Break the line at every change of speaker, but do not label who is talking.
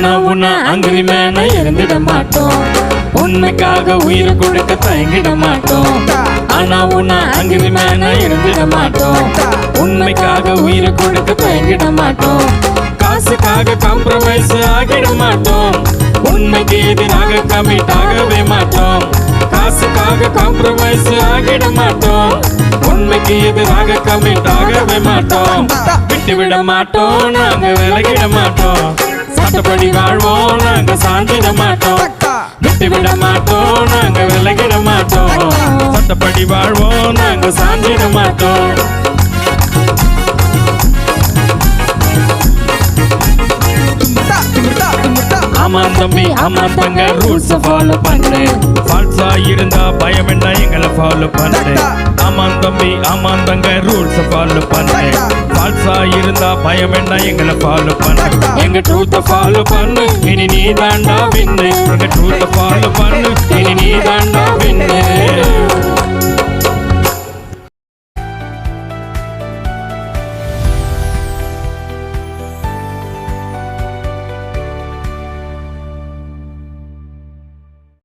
ஆனா உன்னை அங்கிரிமேன இருந்திட மாட்டோம். உண்மைக்காக உயிரை கொடுக்க தயங்கிட மாட்டோம். ஆனா உன்னை அங்கிரிமேன இருந்திட மாட்டோம். உண்மைக்காக உயிரை கொடுக்க தயங்கிட மாட்டோம். காசுக்காக காம்ப்ரமைஸ் ஆகிட மாட்டோம். உண்மைக்கு எதிராக கமிட் ஆகவே மாட்டோம். காசுக்காக காம்ப்ரமைஸ் ஆகிட மாட்டோம். உண்மைக்கு எதிராக கமிட் ஆகவே மாட்டோம். விட்டு விட மாட்டோம், நாங்க விலகிட மாட்டோம். சட்டப்படி வாழ்வோம், நாங்க சாஞ்சிட மாட்டோம். விட்டு விட மாட்டோம், நாங்க விலகிட மாட்டோம். சட்டப்படி வாழ்வோம், நாங்க சாஞ்சிட மாட்டோம். ஆமா தம்பி ஆமா தங்க ரூல்ஸ் ஃபாலோ பண்ணு. ஃபால்ஸா இருந்தா பயம் என்ன எங்களை ஃபாலோ பண்ணு. ஆமா தம்பி ஆமா தங்க ரூல்ஸ் ஃபாலோ பண்ணு. ஃபால்ஸா இருந்தா பயம் என்ன எங்களை ஃபாலோ பண்ணு. எங்க ட்ரூத் ஃபாலோ பண்ணு, இனி நீ தாண்டா வின்னு. எங்க ட்ரூத் ஃபாலோ பண்ணு, இனி நீ தாண்டா வின்னு.